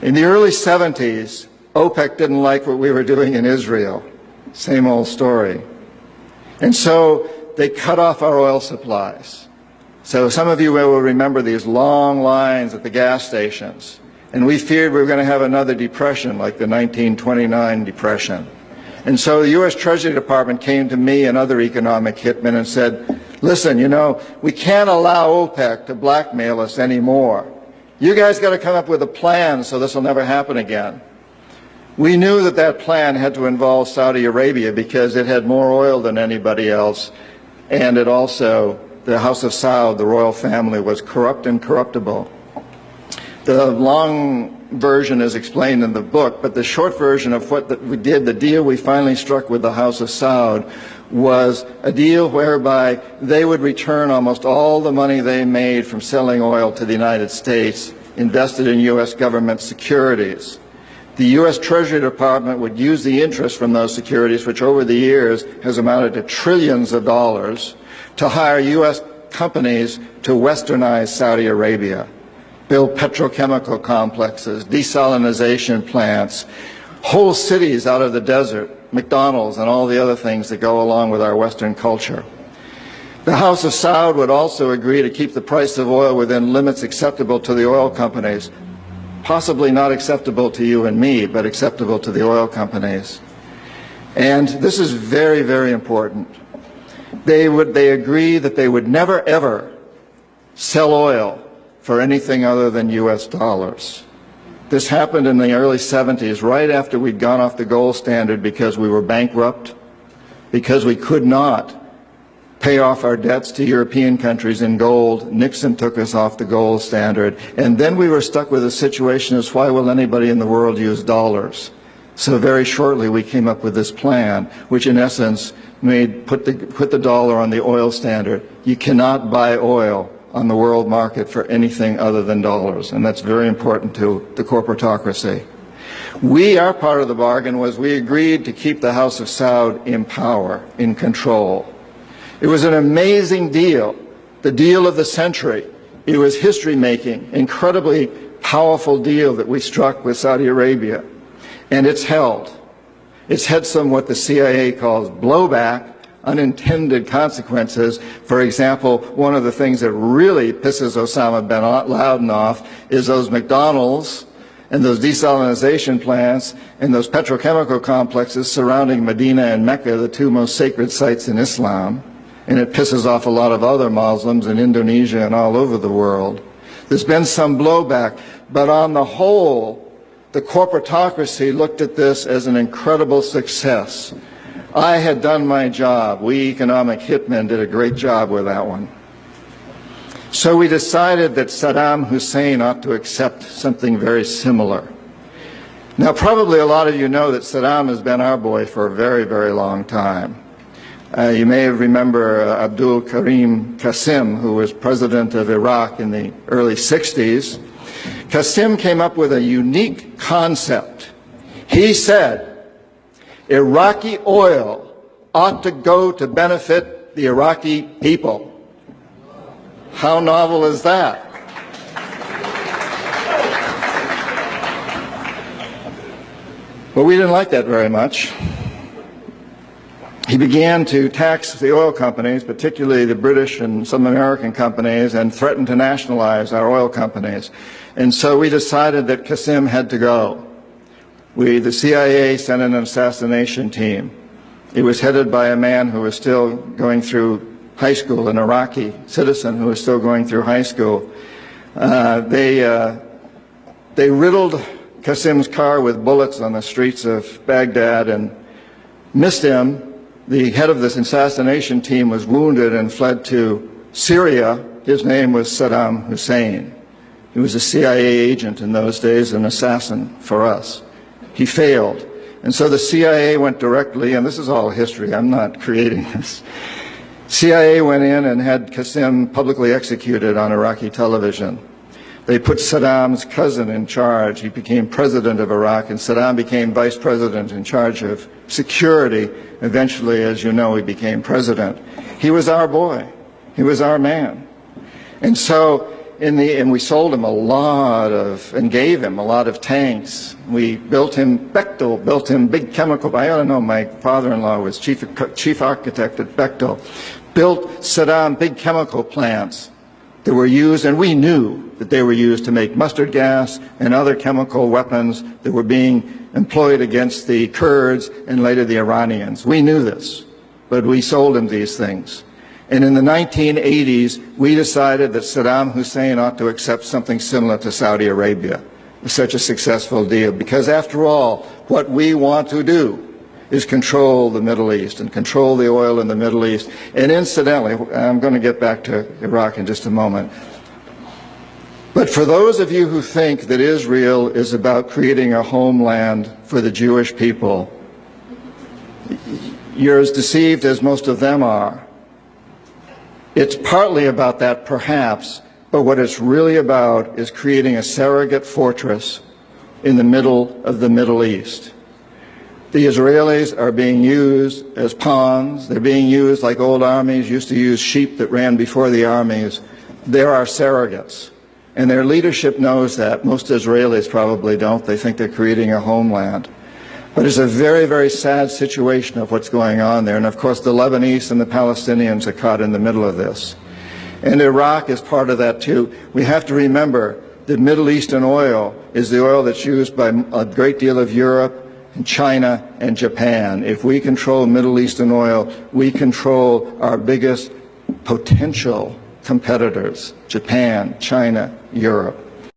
In the early 70s, OPEC didn't like what we were doing in Israel. Same old story. And so they cut off our oil supplies. So some of you will remember these long lines at the gas stations. And we feared we were going to have another depression like the 1929 depression. And so the U.S. Treasury Department came to me and other economic hitmen and said, listen, you know, we can't allow OPEC to blackmail us anymore. You guys got to come up with a plan so this will never happen again. We knew that that plan had to involve Saudi Arabia because it had more oil than anybody else, and it also, the House of Saud, the royal family, was corrupt and corruptible. The long version is explained in the book, but the short version of what we did, the deal we finally struck with the House of Saud, was a deal whereby they would return almost all the money they made from selling oil to the United States, invested in U.S. government securities. The U.S. Treasury Department would use the interest from those securities, which over the years has amounted to trillions of dollars, to hire U.S. companies to westernize Saudi Arabia, build petrochemical complexes, desalination plants, whole cities out of the desert, McDonald's and all the other things that go along with our Western culture. The House of Saud would also agree to keep the price of oil within limits acceptable to the oil companies, possibly not acceptable to you and me, but acceptable to the oil companies. And this is very, very important. They agree that they would never, ever sell oil for anything other than U.S. dollars. This happened in the early 70s, right after we'd gone off the gold standard because we were bankrupt, because we could not pay off our debts to European countries in gold. Nixon took us off the gold standard. And then we were stuck with a situation as why will anybody in the world use dollars? So very shortly we came up with this plan, which in essence put the dollar on the oil standard. You cannot buy oil on the world market for anything other than dollars. And that's very important to the corporatocracy. Our part of the bargain was we agreed to keep the House of Saud in power, in control. It was an amazing deal, the deal of the century. It was history-making, incredibly powerful deal that we struck with Saudi Arabia. And it's held. It's had some what the CIA calls blowback, unintended consequences. For example, one of the things that really pisses Osama bin Laden off is those McDonald's and those desalination plants and those petrochemical complexes surrounding Medina and Mecca, the two most sacred sites in Islam. And it pisses off a lot of other Muslims in Indonesia and all over the world. There's been some blowback, but on the whole, the corporatocracy looked at this as an incredible success. I had done my job. We economic hitmen did a great job with that one. So we decided that Saddam Hussein ought to accept something very similar. Now, probably a lot of you know that Saddam has been our boy for a very, very long time. You may remember Abdul Karim Qasim, who was president of Iraq in the early 60s. Qasim came up with a unique concept. He said, Iraqi oil ought to go to benefit the Iraqi people. How novel is that? But we didn't like that very much. He began to tax the oil companies, particularly the British and some American companies, and threatened to nationalize our oil companies. And so we decided that Qasim had to go. The CIA sent an assassination team. It was headed by a man who was still going through high school, an Iraqi citizen who was still going through high school. They riddled Qasim's car with bullets on the streets of Baghdad and missed him. The head of this assassination team was wounded and fled to Syria. His name was Saddam Hussein. He was a CIA agent in those days, an assassin for us. He failed. And so the CIA went directly, and this is all history, I'm not creating this. CIA went in and had Qasim publicly executed on Iraqi television. They put Saddam's cousin in charge. He became president of Iraq, and Saddam became vice president in charge of security. Eventually, as you know, he became president. He was our boy. He was our man. And so and we sold him a lot of, and gave him a lot of tanks. We built him, Bechtel built him big chemical, I don't know, my father-in-law was chief architect at Bechtel, built Saddam big chemical plants that were used, and we knew that they were used to make mustard gas and other chemical weapons that were being employed against the Kurds and later the Iranians. We knew this, but we sold him these things. And in the 1980s, we decided that Saddam Hussein ought to accept something similar to Saudi Arabia. It was such a successful deal, because after all, what we want to do is control the Middle East and control the oil in the Middle East. And incidentally, I'm going to get back to Iraq in just a moment. But for those of you who think that Israel is about creating a homeland for the Jewish people, you're as deceived as most of them are. It's partly about that, perhaps, but what it's really about is creating a surrogate fortress in the middle of the Middle East. The Israelis are being used as pawns. They're being used like old armies used to use sheep that ran before the armies. There are surrogates, and their leadership knows that. Most Israelis probably don't. They think they're creating a homeland. But it's a very, very sad situation of what's going on there. And of course, the Lebanese and the Palestinians are caught in the middle of this. And Iraq is part of that too. We have to remember that Middle Eastern oil is the oil that's used by a great deal of Europe and China and Japan. If we control Middle Eastern oil, we control our biggest potential competitors, Japan, China, Europe.